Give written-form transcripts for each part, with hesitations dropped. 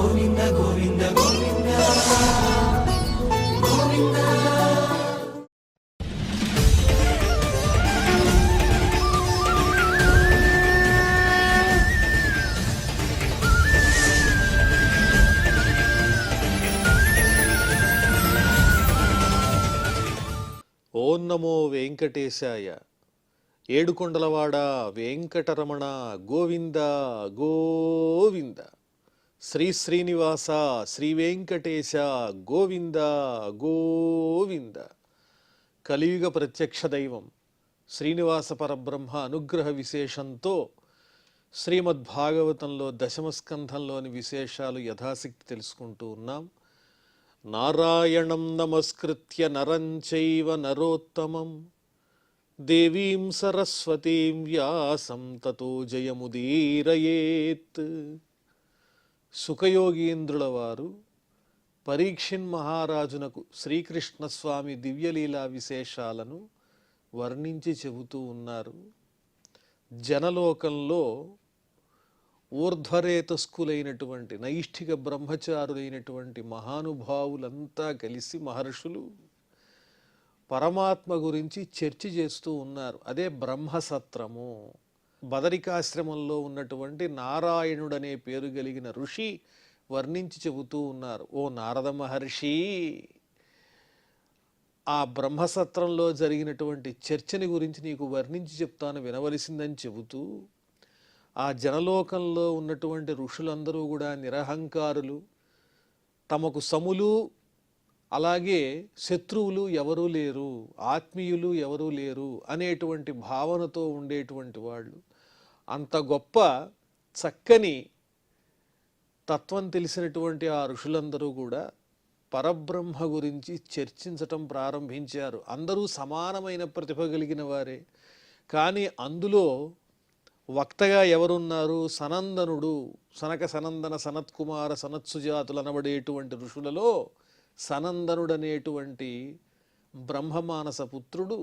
గోవింద గోవింద గోవింద గోవింద. ఓం నమో వెంకటేశాయ. ఏడుకొండలవాడ వెంకటరమణ గోవింద గోవింద. శ్రీ శ్రీనివాస శ్రీ వెంకటేశ గోవింద గోవింద. కలియుగ ప్రత్యక్ష దైవం శ్రీనివాస పరబ్రహ్మ అనుగ్రహ విశేషంతో శ్రీమద్భాగవతంలో దశమస్కంధంలోని విశేషాలు యథాశక్తి తెలుసుకుంటూ ఉన్నాం. నారాయణం నమస్కృత్య నరం చైవ నరోత్తమం దేవీం సరస్వతీం వ్యాసం తతో జయముదీరయేత్. సుఖయోగీంద్రుల వారు పరీక్షిన్ మహారాజునకు శ్రీకృష్ణస్వామి దివ్యలీలా విశేషాలను వర్ణించి చెబుతూ ఉన్నారు. జనలోకంలో ఊర్ధ్వరేతస్కులైనటువంటి నైష్ఠిక బ్రహ్మచారులైనటువంటి మహానుభావులంతా కలిసి మహర్షులు పరమాత్మ గురించి చర్చ చేస్తూ ఉన్నారు. అదే బ్రహ్మసత్రము. బదరికాశ్రమంలో ఉన్నటువంటి నారాయణుడనే పేరు కలిగిన ఋషి వర్ణించి చెబుతూ ఉన్నారు. ఓ నారద మహర్షి, ఆ బ్రహ్మసత్రంలో జరిగినటువంటి చర్చని గురించి నీకు వర్ణించి చెప్తాను, వినవలసిందని చెబుతూ ఆ జనలోకంలో ఉన్నటువంటి ఋషులందరూ కూడా నిరహంకారులు, తమకు సములు అలాగే శత్రువులు ఎవరూ లేరు, ఆత్మీయులు ఎవరూ లేరు అనేటువంటి భావనతో ఉండేటువంటి వాళ్ళు. అంత గొప్ప చక్కని తత్వం తెలిసినటువంటి ఆ ఋషులందరూ కూడా పరబ్రహ్మ గురించి చర్చించటం ప్రారంభించారు. అందరూ సమానమైన ప్రతిభ కలిగిన వారే, కానీ అందులో వక్తగా ఎవరున్నారు? సనందనుడు, సనక సనందన సనత్కుమార సనత్సుజాతులు అనబడేటువంటి ఋషులలో సనందనుడనేటువంటి బ్రహ్మమానస పుత్రుడు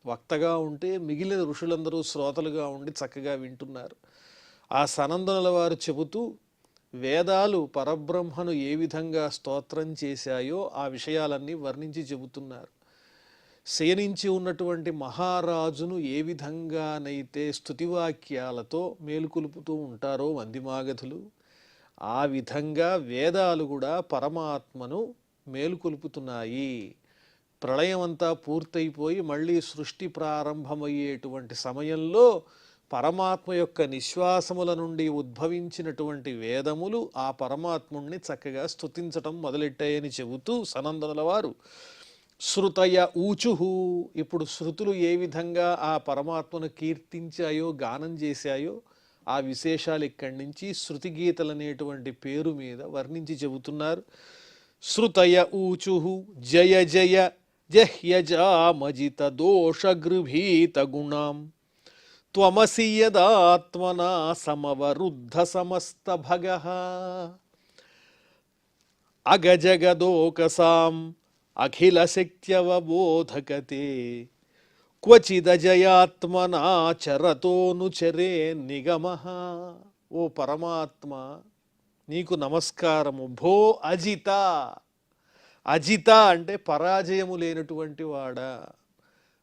వక్తగా ఉంటే మిగిలిన ఋషులందరూ శ్రోతలుగా ఉండి చక్కగా వింటున్నారు. ఆ సనందనుల వారు చెబుతూ వేదాలు పరబ్రహ్మను ఏ విధంగా స్తోత్రం చేశాయో ఆ విషయాలన్నీ వర్ణించి చెబుతున్నారు. శయనించి ఉన్నటువంటి మహారాజును ఏ విధంగానైతే స్తుతివాక్యాలతో మేలుకొలుపుతూ ఉంటారో వందిమాగధులు, ఆ విధంగా వేదాలు కూడా పరమాత్మను మేలుకొలుపుతున్నాయి. ప్రళయం అంతా పూర్తయిపోయి మళ్ళీ సృష్టి ప్రారంభమయ్యేటువంటి సమయంలో పరమాత్మ యొక్క నిశ్వాసముల నుండి ఉద్భవించినటువంటి వేదములు ఆ పరమాత్ముణ్ణి చక్కగా స్తుతించటం మొదలెట్టాయని చెబుతూ సనందనుల వారు శృతయ ఊచుహు, ఇప్పుడు శృతులు ఏ విధంగా ఆ పరమాత్మను కీర్తించాయో గానం చేశాయో ఆ విశేషాలు ఇక్కడి నుంచి శృతి గీతలు అనేటువంటి పేరు మీద వర్ణించి చెబుతున్నారు. శృతయ ఊచుహు జయ జయ జహ్యజామజిత దోషగృభీత గుణాం త్వమసి యదాత్మనా సమవరుద్ధ సమస్త భగః అగజగదోకసాం అఖిల శక్త్యవబోధకతే క్వచిదజయాత్మనా చరతోనుచరే నిగమః. ఓ పరమాత్మ, నీకు నమస్కారము. భో అజిత, అజిత అంటే పరాజయము లేనటువంటి వాడా,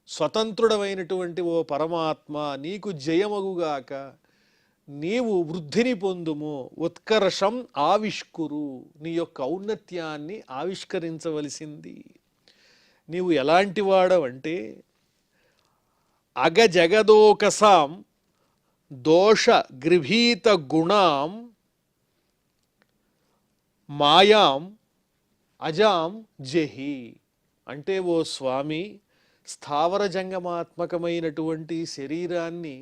స్వతంత్రుడమైనటువంటి ఓ పరమాత్మ, నీకు జయమగుగాక. నీవు వృద్ధిని పొందుము. ఉత్కర్షం ఆవిష్కురు, నీ యొక్క ఔన్నత్యాన్ని ఆవిష్కరించవలసింది. నీవు ఎలాంటి వాడవంటే అగజగదోకసాం దోష గృభీత గుణాం మాయాం అజాం జహి. అంటే ఓ స్వామి, స్థావర జంగమాత్మకమైనటువంటి శరీరాన్ని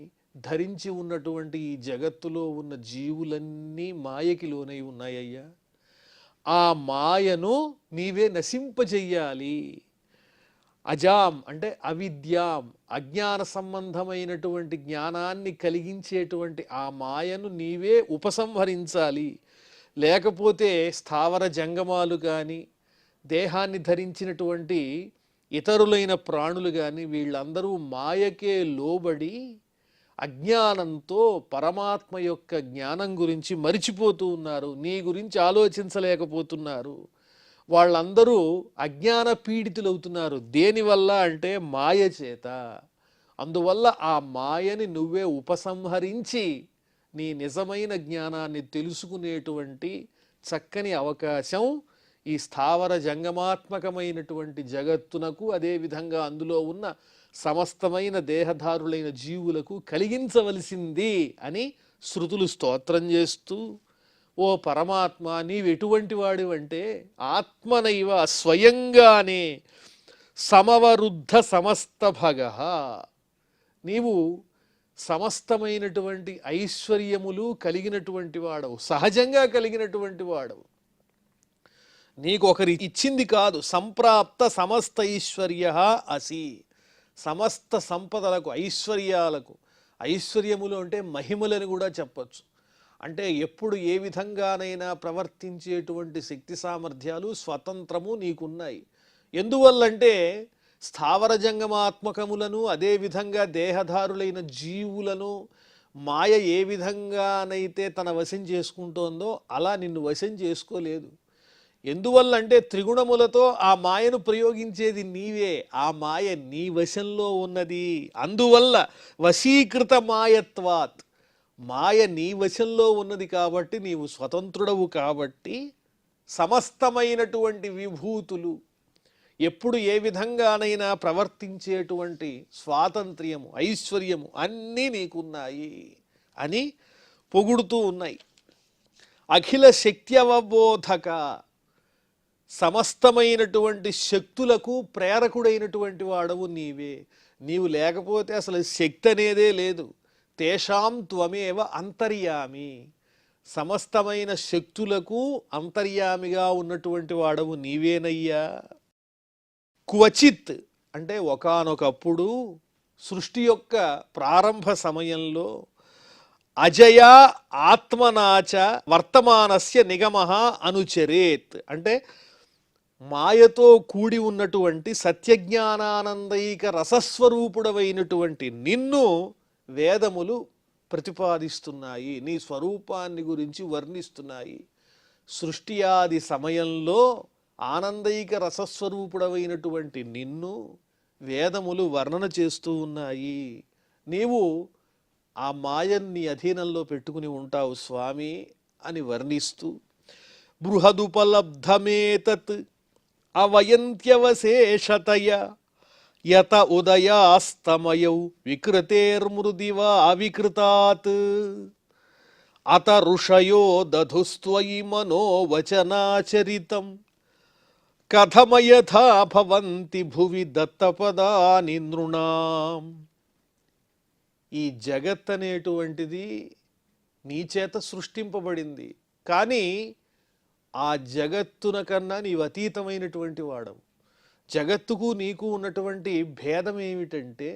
ధరించి ఉన్నటువంటి ఈ జగత్తులో ఉన్న జీవులన్నీ మాయకి లోనై ఉన్నాయ్యా. ఆ మాయను నీవే నశింపజెయ్యాలి. అజాం అంటే అవిద్యాం, అజ్ఞాన సంబంధమైనటువంటి జ్ఞానాన్ని కలిగించేటువంటి ఆ మాయను నీవే ఉపసంహరించాలి. లేకపోతే స్థావర జంగమాలు కానీ దేహాన్ని అజ్ఞానంతో పరమాత్మ యొక్క జ్ఞానం గురించి మరిచిపోతూ ఉన్నారు, నీ గురించి ఆలోచించలేకపోతున్నారు. వాళ్ళందరూ అజ్ఞాన పీడితులవుతున్నారు. దేనివల్ల అంటే మాయ చేత. అందువల్ల ఆ మాయని నువ్వే ఉపసంహరించి నీ నిజమైన జ్ఞానాన్ని తెలుసుకునేటువంటి చక్కని అవకాశం ఈ స్థావర జంగమాత్మకమైనటువంటి జగత్తునకు, అదేవిధంగా అందులో ఉన్న సమస్తమైన దేహధారులైన జీవులకు కలిగించవలసింది అని శృతులు స్తోత్రం చేస్తూ, ఓ పరమాత్మ నీవెటువంటి వాడివంటే ఆత్మనైవ స్వయంగానే సమవరుద్ధ సమస్త భగ, నీవు సమస్తమైనటువంటి ఐశ్వర్యములు కలిగినటువంటి వాడవు, సహజంగా కలిగినటువంటి వాడవు. నీకు ఒకరి ఇచ్చింది కాదు. సంప్రాప్త సమస్త ఐశ్వర్య అసి, సమస్త సంపదలకు, ఐశ్వర్యాలకు, ఐశ్వర్యములు అంటే మహిమలని కూడా చెప్పచ్చు. అంటే ఎప్పుడు ఏ విధంగానైనా ప్రవర్తించేటువంటి శక్తి సామర్థ్యాలు, స్వతంత్రము నీకున్నాయి. ఎందువల్లంటే స్థావర జంగమాత్మకములను, అదేవిధంగా దేహధారులైన జీవులను మాయ ఏ విధంగానైతే తన వశం చేసుకుంటోందో అలా నిన్ను వశం చేసుకోలేదు. ఎందువల్లంటే త్రిగుణములతో ఆ మాయను ప్రయోగించేది నీవే, ఆ మాయ నీ వశంలో ఉన్నది. అందువల్ల వశీకృత మాయత్వాత్, మాయ నీ వశంలో ఉన్నది కాబట్టి నీవు స్వతంత్రుడవు. కాబట్టి సమస్తమైనటువంటి విభూతులు, ఎప్పుడు ఏ విధంగానైనా ప్రవర్తించేటువంటి స్వాతంత్ర్యము, ఐశ్వర్యము అన్నీ నీకున్నాయి అని పొగుడుతూ ఉన్నాయి. అఖిల శక్త్యవబోధక, సమస్తమైనటువంటి శక్తులకు ప్రేరకుడైనటువంటి వాడవు నీవే. నీవు లేకపోతే అసలు శక్తి అనేదే లేదు. తేషాం త్వమేవ అంతర్యామి, సమస్తమైన శక్తులకు అంతర్యామిగా ఉన్నటువంటి వాడవు నీవేనయ్యా. క్వచిత్ అంటే ఒకానొకప్పుడు సృష్టి యొక్క ప్రారంభ సమయంలో అజయ ఆత్మనాచ వర్తమానస్య నిగమః అనుచరేత్ అంటే మాయతో కూడి ఉన్నటువంటి సత్యజ్ఞానానందైక రసస్వరూపుడవైనటువంటి నిన్ను వేదములు ప్రతిపాదిస్తున్నాయి, నీ స్వరూపాన్ని గురించి వర్ణిస్తున్నాయి. సృష్టి ఆది సమయంలో ఆనందైక రసస్వరూపుడవైనటువంటి నిన్ను వేదములు వర్ణన చేస్తూ ఉన్నాయి. నీవు ఆ మాయన్ని అధీనంలో పెట్టుకుని ఉంటావు స్వామి అని వర్ణిస్తూ, బృహదుపలబ్ధమేతత్ అవయంత్యవశేషతయ యత ఉదయాస్తమయౌ వికృతేర్మృదివా అవికృతాత్ అత ఋషయో దధుస్త్వయి మనోవచనాచరితం కథమయథా భవంతి భువి దత్తపదాని నృణాం. ఈ జగత్ అనేటువంటిది నీ చేత సృష్టింపబడింది, కానీ ఆ జగత్తున కన్నా నీవు అతీతమైనటువంటి వాడవు. జగత్తుకు నీకు ఉన్నటువంటి భేదం ఏమిటంటే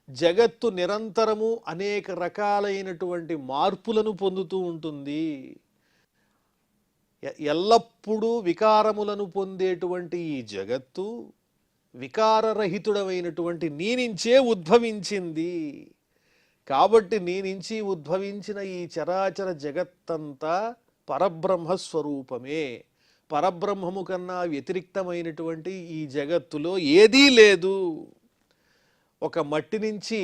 జగత్తు నిరంతరము అనేక రకాలైనటువంటి మార్పులను పొందుతూ ఉంటుంది. ఎల్లప్పుడూ వికారములను పొందేటువంటి ఈ జగత్తు వికారరహితుడమైనటువంటి నీ నుంచే ఉద్భవించింది. కాబట్టి నీ నుంచి ఉద్భవించిన ఈ చరాచర జగత్తంతా పరబ్రహ్మస్వరూపమే. పరబ్రహ్మము కన్నా వ్యతిరిక్తమైనటువంటి ఈ జగత్తులో ఏదీ లేదు. ఒక మట్టి నుంచి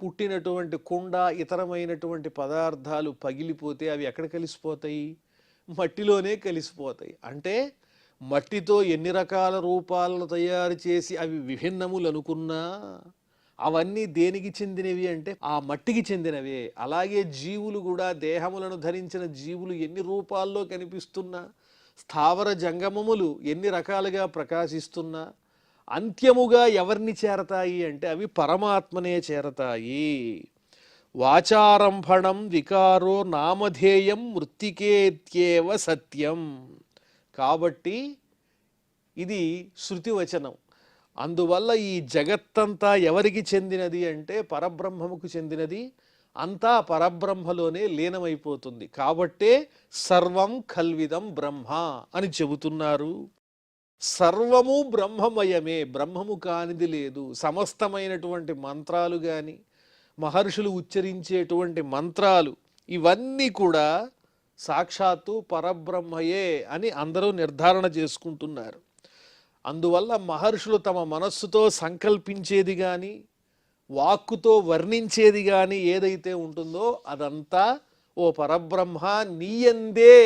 పుట్టినటువంటి కుండ, ఇతరమైనటువంటి పదార్థాలు పగిలిపోతే అవి ఎక్కడ కలిసిపోతాయి? మట్టిలోనే కలిసిపోతాయి. అంటే మట్టితో ఎన్ని రకాల రూపాలను తయారు చేసి అవి విభిన్నములు అనుకున్నా అవన్నీ దేనికి చెందినవి అంటే ఆ మట్టికి చెందినవే. అలాగే జీవులు కూడా, దేహములను ధరించిన జీవులు ఎన్ని రూపాల్లో కనిపిస్తున్నా, స్థావర జంగమములు ఎన్ని రకాలుగా ప్రకాశిస్తున్నా అంత్యముగా ఎవరిని చేరతాయి అంటే అవి పరమాత్మనే చేరతాయి. వాచారంభణం వికారో నామధేయం మృత్తికేత్యేవ సత్యం. కాబట్టి ఇది శృతివచనం. అందువల్ల ఈ జగత్తంతా ఎవరికి చెందినది అంటే పరబ్రహ్మముకు చెందినది. అంతా పరబ్రహ్మలోనే లీనమైపోతుంది. కాబట్టే సర్వం ఖల్విదం బ్రహ్మ అని చెబుతున్నారు. సర్వము బ్రహ్మమయమే, బ్రహ్మము కానిది లేదు. సమస్తమైనటువంటి మంత్రాలు కానీ, మహర్షులు ఉచ్చరించేటువంటి మంత్రాలు ఇవన్నీ కూడా సాక్షాత్తు పరబ్రహ్మయే అని అందరూ నిర్ధారణ చేసుకుంటున్నారు. అందువల్ల మహర్షులు తమ మనస్సుతో సంకల్పించేది కానీ వాక్కుతో వర్ణించేది కానీ ఏదైతే ఉంటుందో అదంతా ఓ పరబ్రహ్మ నీయందే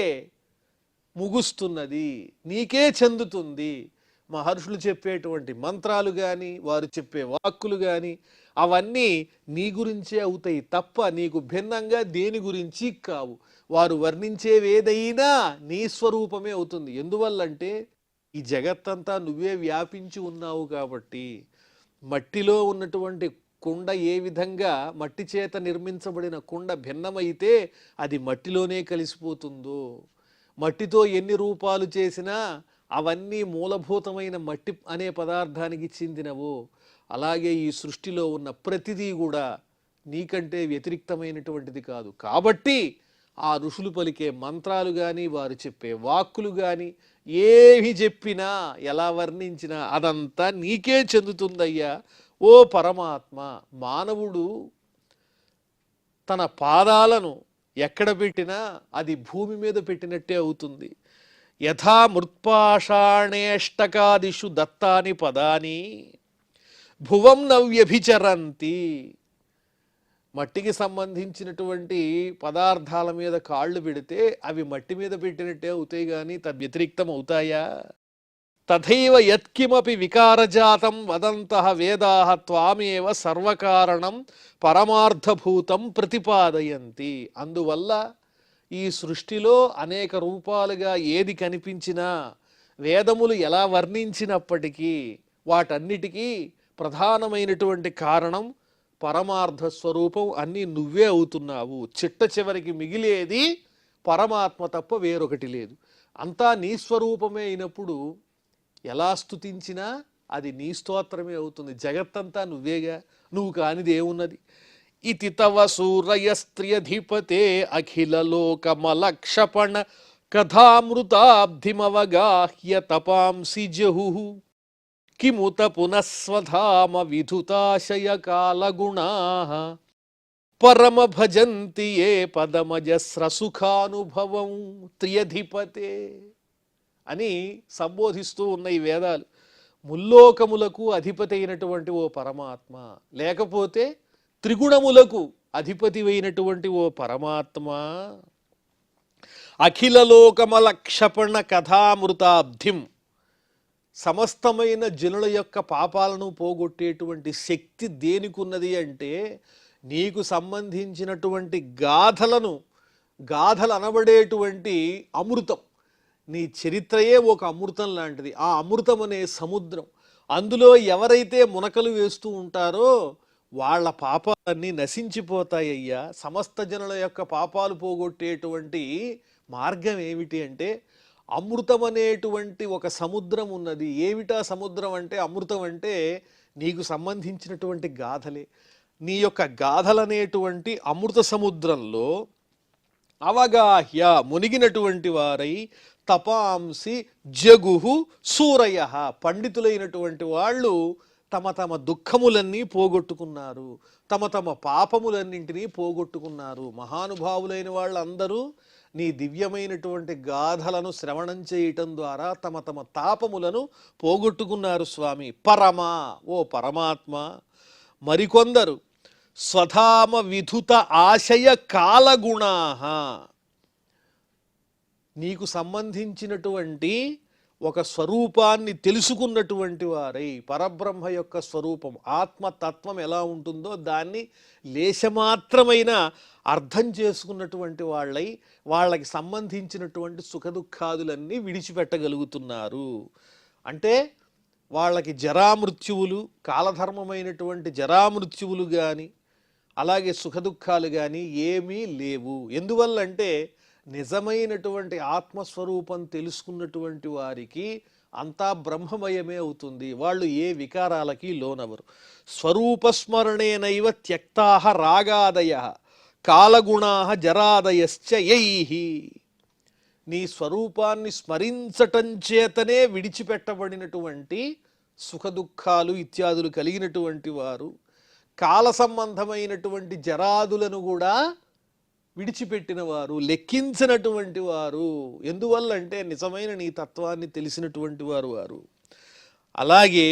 ముగుస్తున్నది, నీకే చెందుతుంది. మహర్షులు చెప్పేటువంటి మంత్రాలు కానీ వారు చెప్పే వాక్కులు కానీ అవన్నీ నీ గురించే అవుతాయి తప్ప నీకు భిన్నంగా దేని గురించి కావు. వారు వర్ణించేవేదైనా నీ స్వరూపమే అవుతుంది. ఎందువల్లంటే ఈ జగత్తంతా నువ్వే వ్యాపించి ఉన్నావు కాబట్టి. మట్టిలో ఉన్నటువంటి కుండ ఏ విధంగా మట్టి చేత నిర్మించబడిన కుండ భిన్నమైతే అది మట్టిలోనే కలిసిపోతుందో, మట్టితో ఎన్ని రూపాలు చేసినా అవన్నీ మూలభూతమైన మట్టి అనే పదార్థానికి చెందినవో, అలాగే ఈ సృష్టిలో ఉన్న ప్రతిదీ కూడా నీకంటే వ్యతిరిక్తమైనటువంటిది కాదు. కాబట్టి ఆ ఋషులు పలికే మంత్రాలు కానీ వారు చెప్పే వాక్కులు కానీ ఏమి చెప్పినా ఎలా వర్ణించినా అదంతా నీకే చెందుతుందయ్యా ఓ పరమాత్మ. మానవుడు తన పాదాలను ఎక్కడ పెట్టినా అది భూమి మీద పెట్టినట్టే అవుతుంది. యథా మృత్పాషాణేష్టకాదిషు దత్తాని పదాని భువం నవ్యభిచరంతి. మట్టికి సంబంధించినటువంటి పదార్థాల మీద కాళ్ళు పెడితే అవి మట్టి మీద పెట్టినట్టే అవుతాయి కానీ తద్వ్యతిరిక్తం అవుతాయా? తథైవ యత్కిమపి వికారజాతం వదంతః వేదాః త్వామేవ సర్వకారణం పరమార్థభూతం ప్రతిపాదయంతి. అందువల్ల ఈ సృష్టిలో అనేక రూపాలుగా ఏది కనిపించినా వేదములు ఎలా వర్ణించినప్పటికీ వాటన్నిటికీ ప్రధానమైనటువంటి కారణం పరమార్థ స్వరూపం. అన్నీ నువ్వే అవుతున్నావు. చిట్ట చివరికి మిగిలేది పరమాత్మ తప్ప వేరొకటి లేదు. అంతా నీ స్వరూపమే అయినప్పుడు ఎలా స్తుతించినా అది నీ స్తోత్రమే అవుతుంది. జగత్తంతా నువ్వేగా, నువ్వు కానిది ఏమున్నది? ఇతి తవ సూరయస్త్రియధిపతే అఖిల లోకమలక్షపణ కథామృతాబ్ధిమవగాహ్య తపాంసి జహు కిముత పునఃస్వధామ విధుతాశయ కాలగుణాః పరమ భజంతి ఏ పదమజస్ర సుఖానుభవం త్రియధిపతే అని సంబోధిస్తూ ఉన్న ఈ వేదాలు. ముల్లోకములకు అధిపతి అయినటువంటి ఓ పరమాత్మ, లేకపోతే త్రిగుణములకు అధిపతి అయినటువంటి ఓ పరమాత్మ, అఖిల లోకమల క్షపణ కథామృతాబ్ధిం, సమస్తమైన జనుల యొక్క పాపాలను పోగొట్టేటువంటి శక్తి దేనికున్నది అంటే నీకు సంబంధించినటువంటి గాథలు అనబడేటువంటి అమృతం. నీ చరిత్రయే ఒక అమృతం లాంటిది. ఆ అమృతం అనే సముద్రం, అందులో ఎవరైతే మునకలు వేస్తూ ఉంటారో వాళ్ళ పాపాలన్నీ నశించిపోతాయ్యా. సమస్త జనుల యొక్క పాపాలు పోగొట్టేటువంటి మార్గం ఏమిటి అంటే అమృతం అనేటువంటి ఒక సముద్రం ఉన్నది. ఏమిటా సముద్రం అంటే? అమృతం అంటే నీకు సంబంధించినటువంటి గాథలే. నీ యొక్క గాథలనేటువంటి అమృత సముద్రంలో అవగాహ్య మునిగినటువంటి వారై తపాంసి జగుహు సూరయ, పండితులైనటువంటి వాళ్ళు తమ తమ దుఃఖములన్నీ పోగొట్టుకున్నారు, తమ తమ పాపములన్నింటినీ పోగొట్టుకున్నారు. మహానుభావులైన వాళ్ళందరూ నీ దివ్యమైనటువంటి గాథలను శ్రవణం చేయటం ద్వారా తమ తమ తాపములను పోగొట్టుకున్నారు స్వామి. పరమా, ఓ పరమాత్మ. మరికొందరు స్వధామ విధుత ఆశయ కాలగుణాః, నీకు సంబంధించినటువంటి ఒక స్వరూపాన్ని తెలుసుకున్నటువంటి వారై, పరబ్రహ్మ యొక్క స్వరూపం ఆత్మతత్వం ఎలా ఉంటుందో దాన్ని లేశమాత్రమైన అర్థం చేసుకున్నటువంటి వాళ్ళై వాళ్ళకి సంబంధించినటువంటి సుఖదుఖాదులన్నీ విడిచిపెట్టగలుగుతున్నారు. అంటే వాళ్ళకి జరామృత్యువులు, కాలధర్మమైనటువంటి జరామృత్యువులు కానీ అలాగే సుఖదుఖాలు కానీ ఏమీ లేవు. ఎందువల్లంటే నిజమైనటువంటి ఆత్మస్వరూపం తెలుసుకున్నటువంటి వారికి అంతా బ్రహ్మమయమే అవుతుంది. వాళ్ళు ఏ వికారాలకి లోనవరు. స్వరూపస్మరణేనైవ త్యక్తాః రాగాదయః కాలగుణాః జరాదయశ్చ యైః. నీ స్వరూపాన్ని స్మరించటం చేతనే విడిచిపెట్టబడినటువంటి సుఖదుఖాలు ఇత్యాదులు కలిగినటువంటి వారు కాల సంబంధమైనటువంటి జరాదులను కూడా విడిచిపెట్టిన వారు, లెక్కించినటువంటి వారు. ఎందువల్ల అంటే నిజమైన నీ తత్వాన్ని తెలిసినటువంటి వారు. అలాగే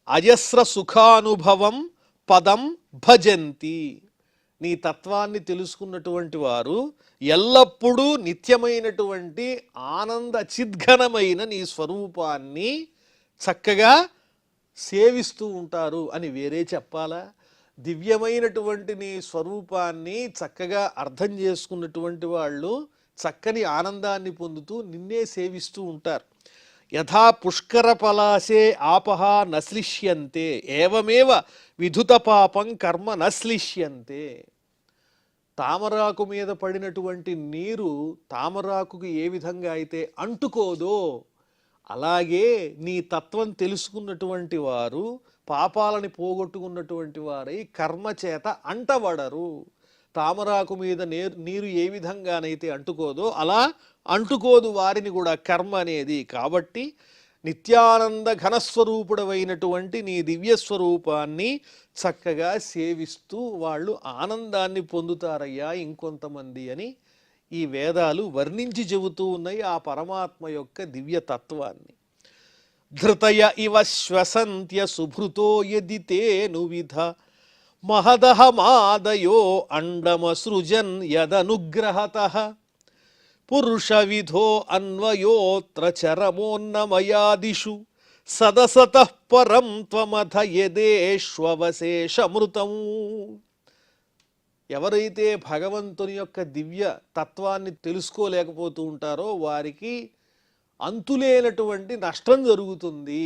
అజస్ర సుఖానుభవం పదం భజంతి. నీ తత్వాన్ని తెలుసుకున్నటువంటి వారు ఎల్లప్పుడూ నిత్యమైనటువంటి ఆనంద చిద్ఘనమైన నీ స్వరూపాన్ని చక్కగా సేవిస్తూ ఉంటారు అని వేరే చెప్పాలా? దివ్యమైనటువంటి నీ స్వరూపాన్ని చక్కగా అర్థం చేసుకున్నటువంటి వాళ్ళు చక్కని ఆనందాన్ని పొందుతూ నిన్నే సేవిస్తూ ఉంటారు. యథా పుష్కర పలాసే ఆపహ నశ్లిష్యంతే ఏవమేవ విధుత పాపం కర్మ నశ్లిష్యంతే. తామరాకు మీద పడినటువంటి నీరు తామరాకుకి ఏ విధంగా అయితే అంటుకోదో అలాగే నీ తత్వం తెలుసుకున్నటువంటి వారు పాపాలని పోగొట్టుకున్నటువంటి వారై కర్మ చేత అంటబడరు. తామరాకు మీద నీరు ఏ విధంగానైతే అంటుకోదో అలా అంటుకోదు వారిని కూడా కర్మ అనేది. కాబట్టి నిత్యానంద ఘనస్వరూపుడమైనటువంటి నీ దివ్యస్వరూపాన్ని చక్కగా సేవిస్తూ వాళ్ళు ఆనందాన్ని పొందుతారయ్యా ఇంకొంతమంది అని ఈ వేదాలు వర్ణించి చెబుతూ ఉన్నాయి ఆ పరమాత్మ యొక్క దివ్యతత్వాన్ని. ధృతయ ఇవ శ్వసంత్య సుభృతో యదితేను విధ మహదహ మాదయో అండమసృజన్ యదనుగ్రహతః పురుష విధో అన్వయోత్ర చరమోన్నమయాదిషు సదసతః పరం త్వమథ యదేష్వవశేషమృతం. ఎవరైతే భగవంతుని యొక్క దివ్య తత్వాన్ని తెలుసుకోలేకపోతూ ఉంటారో వారికి అంతులేనటువంటి నష్టం జరుగుతుంది.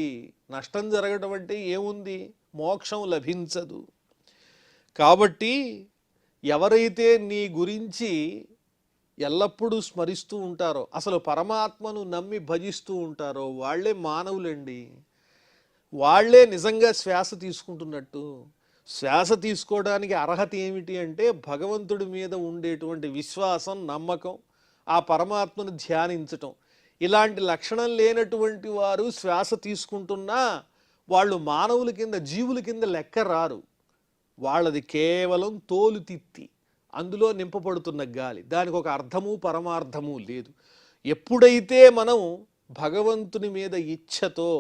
నష్టం జరగడం అంటే ఏముంది? మోక్షం లభించదు. కాబట్టి ఎవరైతే నీ గురించి ఎల్లప్పుడూ స్మరిస్తూ ఉంటారో, అసలు పరమాత్మను నమ్మి భజిస్తూ ఉంటారో వాళ్ళే మానవులండి. వాళ్ళే నిజంగా శ్వాస తీసుకుంటున్నట్టు. శ్వాస తీసుకోవడానికి అర్హత ఏమిటి అంటే భగవంతుడి మీద ఉండేటువంటి విశ్వాసం, నమ్మకం, ఆ పరమాత్మను ధ్యానించటం. ఇలాంటి లక్షణం లేనటువంటి వారు శ్వాస తీసుకుంటున్నా వాళ్ళు మానవుల కింద, జీవుల కింద లెక్క రారు. వాళ్ళది కేవలం తోలు తిత్తి, అందులో నింపబడుతున్న గాలి. దానికి ఒక అర్థము పరమార్థము లేదు. ఎప్పుడైతే మనం భగవంతుని మీద ఇచ్ఛతో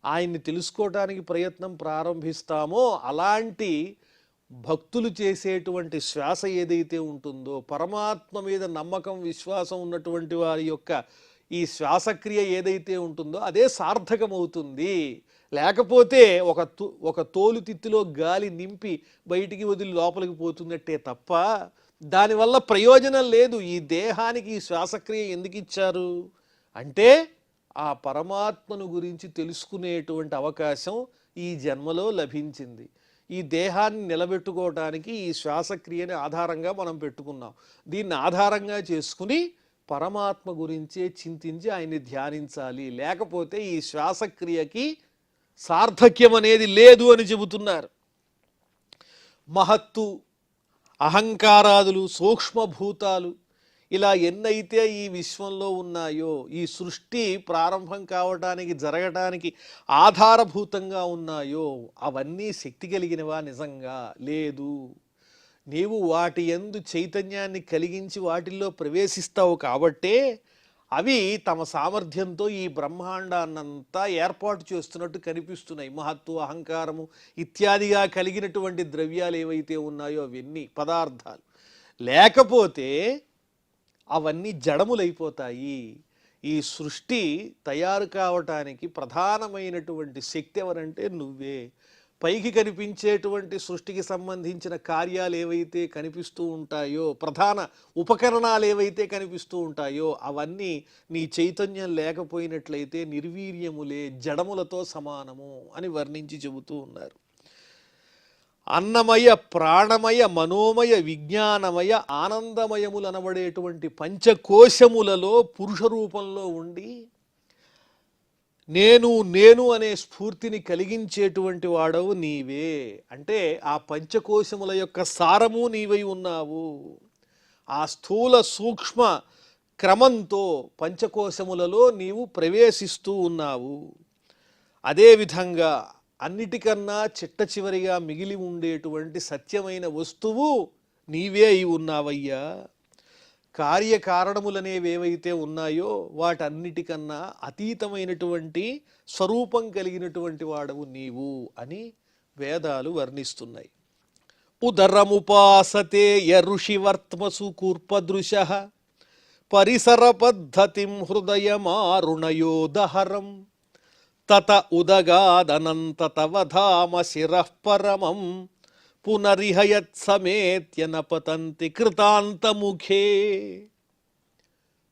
ఆయన్ని తెలుసుకోవటానికి ప్రయత్నం ప్రారంభిస్తామో అలాంటి భక్తులు చేసేటువంటి శ్వాస ఏదైతే ఉంటుందో, పరమాత్మ మీద నమ్మకం విశ్వాసం ఉన్నటువంటి వారి యొక్క ఈ శ్వాసక్రియ ఏదైతే ఉంటుందో అదే సార్థకమవుతుంది. లేకపోతే ఒక తోలు తిత్తిలో గాలి నింపి బయటికి వదిలి లోపలికి పోతున్నట్టే తప్ప దానివల్ల ప్రయోజనం లేదు. ఈ దేహానికి ఈ శ్వాసక్రియ ఎందుకు ఇచ్చారు అంటే ఆ పరమాత్మను గురించి తెలుసుకునేటువంటి అవకాశం ఈ జన్మలో లభించింది. ఈ దేహాన్ని నిలబెట్టుకోవడానికి ఈ శ్వాసక్రియని ఆధారంగా మనం పెట్టుకున్నాం. దీన్ని ఆధారంగా చేసుకుని పరమాత్మ గురించే చింతించి ఆయన్ని ధ్యానించాలి. లేకపోతే ఈ శ్వాసక్రియకి సార్థక్యం అనేది లేదు అని చెబుతున్నారు. మహత్తు, అహంకారాదులు, సూక్ష్మభూతాలు ఇలా ఎన్నైతే ఈ విశ్వంలో ఉన్నాయో, ఈ సృష్టి ప్రారంభం కావటానికి జరగటానికి ఆధారభూతంగా ఉన్నాయో అవన్నీ శక్తి కలిగినవా? నిజంగా లేదు. నీవు వాటి యందు చైతన్యాన్ని కలిగించి వాటిల్లో ప్రవేశిస్తావు కాబట్టే అవి తమ సామర్థ్యంతో ఈ బ్రహ్మాండాన్నంతా ఏర్పాటు చేస్తున్నట్టు కనిపిస్తున్నాయి. మహత్తు, అహంకారము ఇత్యాదిగా కలిగినటువంటి ద్రవ్యాలు ఏవైతే ఉన్నాయో అవన్నీ పదార్థాలు. లేకపోతే అవన్నీ జడములైపోతాయి. ఈ సృష్టి తయారు కావటానికి ప్రధానమైనటువంటి శక్తి ఎవరంటే నువ్వే. పైకి కనిపించేటువంటి సృష్టికి సంబంధించిన కార్యాలు ఏవైతే కనిపిస్తూ ఉంటాయో, ప్రధాన ఉపకరణాలు ఏవైతే కనిపిస్తూ ఉంటాయో అవన్నీ నీ చైతన్యం లేకపోయినట్లయితే నిర్వీర్యములే, జడములతో సమానము అని వర్ణించి చెబుతూ ఉన్నారు. అన్నమయ, ప్రాణమయ, మనోమయ, విజ్ఞానమయ, ఆనందమయములు అనబడేటువంటి పంచకోశములలో పురుష రూపంలో ఉండి నేను అనే స్ఫూర్తిని కలిగించేటువంటి వాడవు నీవే. అంటే ఆ పంచకోశముల యొక్క సారము నీవై ఉన్నావు. ఆ స్థూల సూక్ష్మ క్రమంతో పంచకోశములలో నీవు ప్రవేశిస్తూ ఉన్నావు. అదేవిధంగా అన్నిటికన్నా చిట్ట చివరిగా మిగిలి ఉండేటువంటి సత్యమైన వస్తువు నీవే అయి ఉన్నావయ్యా. కార్యకారణములనేవి ఏవైతే ఉన్నాయో వాటన్నిటికన్నా అతీతమైనటువంటి స్వరూపం కలిగినటువంటి వాడవు నీవు అని వేదాలు వర్ణిస్తున్నాయి. ఉదరముపాసతే యఋషివర్త్మసు కూర్పదృశ పరిసర పద్ధతిం హృదయమారుణయోదహరం తత ఉదగాదనంత తవ ధామ శిరః పరమం పునరిహయత్సమేత్య నపతంతి కృతాంతముఖే.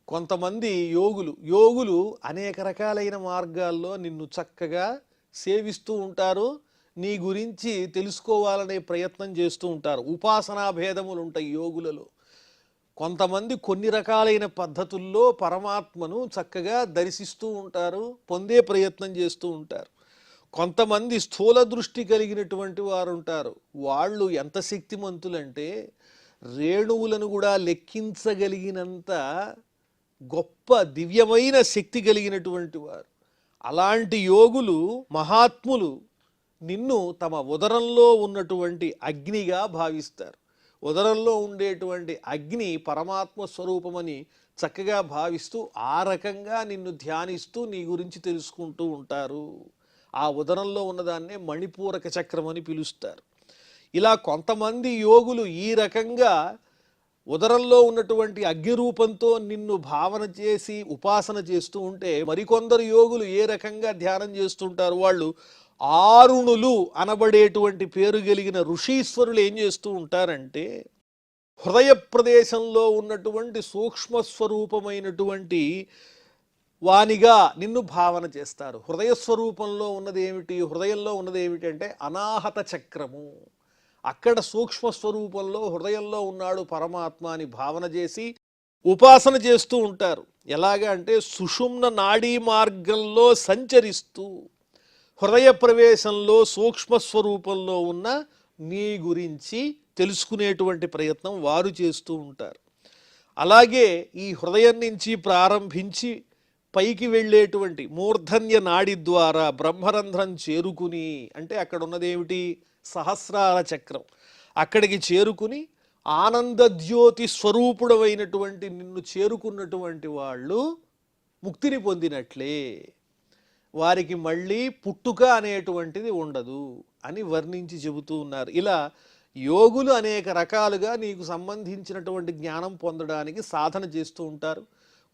కొంతమంది యోగులు అనేక రకాలైన మార్గాల్లో నిన్ను చక్కగా సేవిస్తూ ఉంటారు, నీ గురించి తెలుసుకోవాలనే ప్రయత్నం చేస్తూ ఉంటారు. ఉపాసనా భేదములు ఉంటాయి యోగులలో. కొంతమంది కొన్ని రకాలైన పద్ధతుల్లో పరమాత్మను చక్కగా దర్శిస్తూ ఉంటారు, పొందే ప్రయత్నం చేస్తూ ఉంటారు. కొంతమంది స్థూల దృష్టి కలిగినటువంటి వారు ఉంటారు. వాళ్ళు ఎంత శక్తిమంతులంటే రేణువులను కూడా లెక్కించగలిగినంత గొప్ప దివ్యమైన శక్తి కలిగినటువంటి వారు. అలాంటి యోగులు, మహాత్ములు నిన్ను తమ ఉదరంలో ఉన్నటువంటి అగ్నిగా భావిస్తారు. ఉదరంలో ఉండేటువంటి అగ్ని పరమాత్మ స్వరూపమని చక్కగా భావిస్తూ ఆ రకంగా నిన్ను ధ్యానిస్తూ నీ గురించి తెలుసుకుంటూ ఉంటారు. ఆ ఉదరంలో ఉన్నదాన్నే మణిపూరక చక్రం అని పిలుస్తారు. ఇలా కొంతమంది యోగులు ఈ రకంగా ఉదరంలో ఉన్నటువంటి అగ్ని రూపంతో నిన్ను భావన చేసి ఉపాసన చేస్తూ ఉంటే, మరికొందరు యోగులు ఏ రకంగా ధ్యానం చేస్తుంటారు, వాళ్ళు ఆరుణులు అనబడేటువంటి పేరు కలిగిన ఋషీశ్వరులు ఏం చేస్తూ ఉంటారంటే హృదయ ప్రదేశంలో ఉన్నటువంటి సూక్ష్మస్వరూపమైనటువంటి వానిగా నిన్ను భావన చేస్తారు. హృదయ స్వరూపంలో ఉన్నది ఏమిటి, హృదయంలో ఉన్నది ఏమిటి అంటే అనాహత చక్రము. అక్కడ సూక్ష్మస్వరూపంలో హృదయంలో ఉన్నాడు పరమాత్మ అని భావన చేసి ఉపాసన చేస్తూ ఉంటారు. ఎలాగా అంటే సుషుమ్న నాడీ మార్గంలో సంచరిస్తూ హృదయ ప్రవేశంలో సూక్ష్మస్వరూపంలో ఉన్న నీ గురించి తెలుసుకునేటువంటి ప్రయత్నం వారు చేస్తూ ఉంటారు. అలాగే ఈ హృదయం నుంచి ప్రారంభించి పైకి వెళ్ళేటువంటి మూర్ధన్య నాడి ద్వారా బ్రహ్మరంధ్రం చేరుకుని, అంటే అక్కడ ఉన్నదేమిటి, సహస్రార చక్రం. అక్కడికి చేరుకుని ఆనందజ్యోతి స్వరూపుడమైనటువంటి నిన్ను చేరుకున్నటువంటి వాళ్ళు ముక్తిని పొందినట్లే. వారికి మళ్ళీ పుట్టుక అనేటువంటిది ఉండదు అని వర్ణించి చెబుతూ ఉన్నారు. ఇలా యోగులు అనేక రకాలుగా నీకు సంబంధించినటువంటి జ్ఞానం పొందడానికి సాధన చేస్తూ ఉంటారు.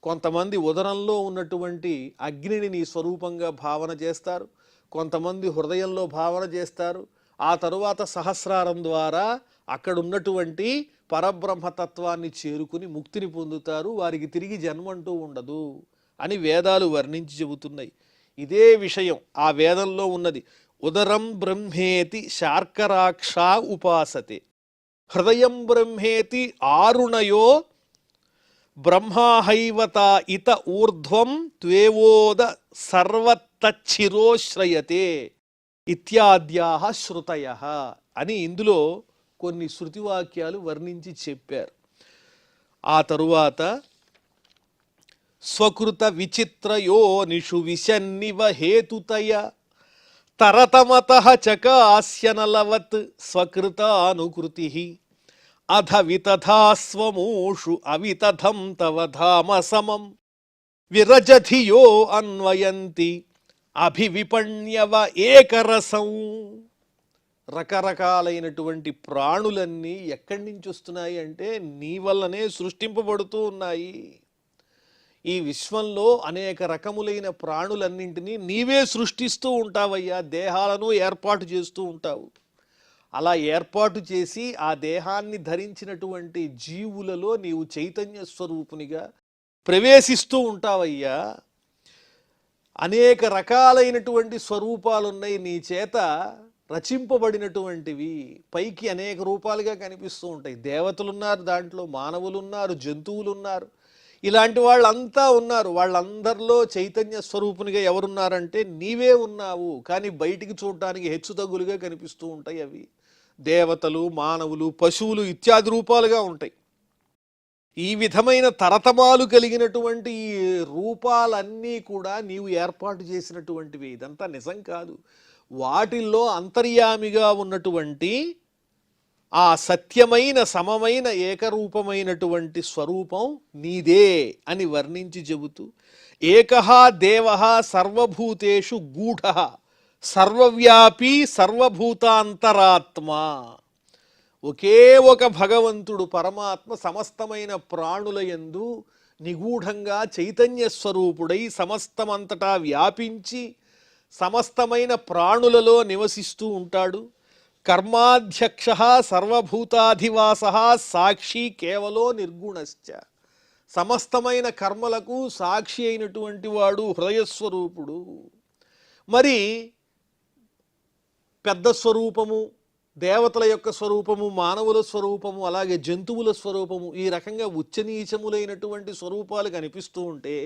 కొంతమంది ఉదరంలో ఉన్నటువంటి అగ్నిని నీ స్వరూపంగా భావన చేస్తారు, కొంతమంది హృదయంలో భావన చేస్తారు. ఆ తరువాత సహస్రారం ద్వారా అక్కడ ఉన్నటువంటి పరబ్రహ్మతత్వాన్ని చేరుకుని ముక్తిని పొందుతారు. వారికి తిరిగి జన్మంటూ ఉండదు అని వేదాలు వర్ణించి చెబుతున్నాయి. ఇదే విషయం ఆ వేదంలో ఉన్నది. ఉదరం బ్రహ్మేతి శార్కరాక్షా ఉపాసతే హృదయం బ్రహ్మేతి ఆరుణయో బ్రహ్మాహైవత ఇత ఊర్ధ్వం త్వేవోద సర్వతచ్చిరోశ్రయతే ఇత్యాద్యాః శృతయః అని ఇందులో కొన్ని శృతివాక్యాలు వర్ణించి చెప్పారు. ఆ తరువాత స్వకృత విచిత్రయోనిషు విశన్నివ హేతుతయ తరతమతః చకాస్యనలవత్ స్వకృతానుకృతి అధ వితథాస్వమూషు అవితథం తవ ధామ సమం విరజధియో అన్వయంతి అభివిపణ్యవ ఏకరసం. రకరకాలైనటువంటి ప్రాణులన్నీ ఎక్కడి నుంచి వస్తున్నాయి అంటే నీ వల్లనే సృష్టింపబడుతూ ఉన్నాయి. ఈ విశ్వంలో అనేక రకములైన ప్రాణులన్నింటినీ నీవే సృష్టిస్తూ ఉంటావయ్యా. దేహాలను ఏర్పాటు చేస్తూ ఉంటావు. అలా ఏర్పాటు చేసి ఆ దేహాన్ని ధరించినటువంటి జీవులలో నీవు చైతన్య స్వరూపునిగా ప్రవేశిస్తూ ఉంటావయ్యా. అనేక రకాలైనటువంటి స్వరూపాలున్నాయి నీ చేత రచింపబడినటువంటివి. పైకి అనేక రూపాలుగా కనిపిస్తూ ఉంటాయి. దేవతలున్నారు, దాంట్లో మానవులున్నారు, జంతువులున్నారు, ఇలాంటి వాళ్ళంతా ఉన్నారు. వాళ్ళందరిలో చైతన్య స్వరూపునిగా ఎవరున్నారంటే నీవే ఉన్నావు. కానీ బయటికి చూడటానికి హెచ్చుతగ్గులుగా కనిపిస్తూ ఉంటాయి. అవి దేవతలు, మానవులు, పశువులు ఇత్యాది రూపాలుగా ఉంటాయి. ఈ విధమైన తరతమాలు కలిగినటువంటి ఈ రూపాలన్నీ కూడా నీవు ఏర్పాటు చేసినటువంటివి. ఇదంతా నిజం కాదు. వాటిల్లో అంతర్యామిగా ఉన్నటువంటి ఆ సత్యమైన సమమైన ఏకరూపమైనటువంటి స్వరూపం నీదే అని వర్ణించి చెబుతూ ఏకః దేవః సర్వభూతేషు గూఢః సర్వవ్యాపీ సర్వభూతాంతరాత్మ. ఒకే ఒక భగవంతుడు పరమాత్మ సమస్తమైన ప్రాణుల యందు నిగూఢంగా చైతన్య స్వరూపుడై సమస్తమంతటా వ్యాపించి సమస్తమైన ప్రాణులలో నివసిస్తూ ఉంటాడు. కర్మాధ్యక్ష సర్వభూతాధివాస సాక్షి కేవలో నిర్గుణశ్చ. సమస్తమైన కర్మలకు సాక్షి అయినటువంటి వాడు హృదయస్వరూపుడు. మరి పెద్ద స్వరూపము, దేవతల యొక్క స్వరూపము, మానవుల స్వరూపము, అలాగే జంతువుల స్వరూపము, ఈ రకంగా ఉచ్చనీచములైనటువంటి స్వరూపాలు కనిపిస్తూ ఉంటే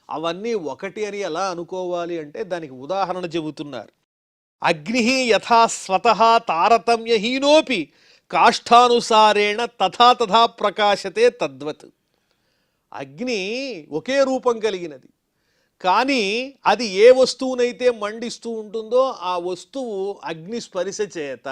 అవన్నీ ఒకటి అని ఎలా అనుకోవాలి అంటే దానికి ఉదాహరణ చెబుతున్నారు. అగ్ని యథా స్వతః తారతమ్యహీనోపి కాష్టానుసారేణ తథా తథా ప్రకాశతే తద్వత్. అగ్ని ఒకే రూపం కలిగినది, కానీ అది ఏ వస్తువునైతే మండిస్తూ ఉంటుందో ఆ వస్తువు అగ్ని స్పర్శ చేత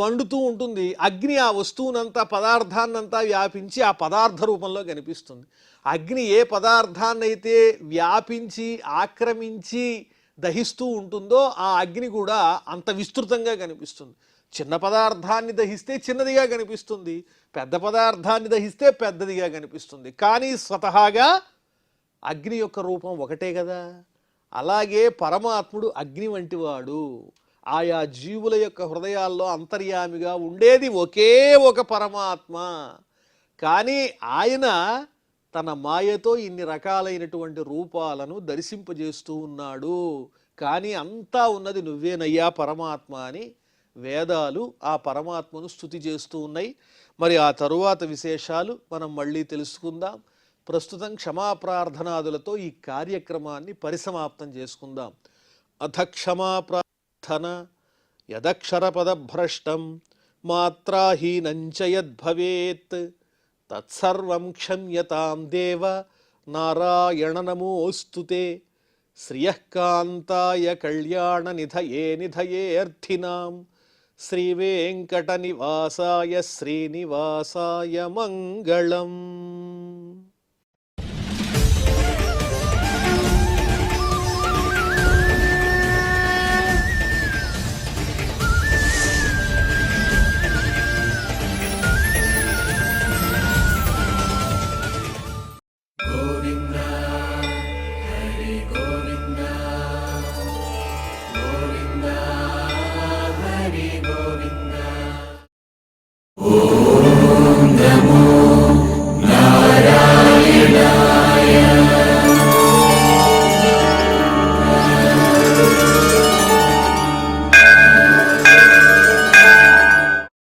మండుతూ ఉంటుంది. అగ్ని ఆ వస్తువునంతా పదార్థాన్నంతా వ్యాపించి ఆ పదార్థ రూపంలో కనిపిస్తుంది. అగ్ని ఏ పదార్థాన్నైతే వ్యాపించి ఆక్రమించి దహిస్తూ ఉంటుందో ఆ అగ్ని కూడా అంత విస్తృతంగా కనిపిస్తుంది. చిన్న పదార్థాన్ని దహిస్తే చిన్నదిగా కనిపిస్తుంది, పెద్ద పదార్థాన్ని దహిస్తే పెద్దదిగా కనిపిస్తుంది. కానీ స్వతహాగా అగ్ని యొక్క రూపం ఒకటే కదా. అలాగే పరమాత్ముడు అగ్ని వంటివాడు. ఆయా జీవుల యొక్క హృదయాల్లో అంతర్యామిగా ఉండేది ఒకే ఒక పరమాత్మ. కానీ ఆయన తన మాయతో ఇన్ని రకాలైనటువంటి రూపాలను దర్శింపజేస్తూ ఉన్నాడు. కానీ అంతా ఉన్నది నువ్వేనయ్యా పరమాత్మ అని వేదాలు ఆ పరమాత్మను స్తుతి చేస్తూ ఉన్నాయి. మరి ఆ తరువాత విశేషాలు మనం మళ్ళీ తెలుసుకుందాం. ప్రస్తుతం క్షమాప్రార్థనాదులతో ఈ కార్యక్రమాన్ని పరిసమాప్తం చేసుకుందాం. అథ క్షమాప్రార్థన యదక్షరపదభ్రష్టం మాత్రాహీనంచ యద్భవేత్ తత్సర్వం క్షమ్యతాం దేవ నారాయణ నమోస్తుతే. శ్రియఃకాంతాయ కళ్యాణ నిధయే నిధయేర్థినాం శ్రీవేంకట నివాసాయ శ్రీనివాసాయ మంగళం. ఓ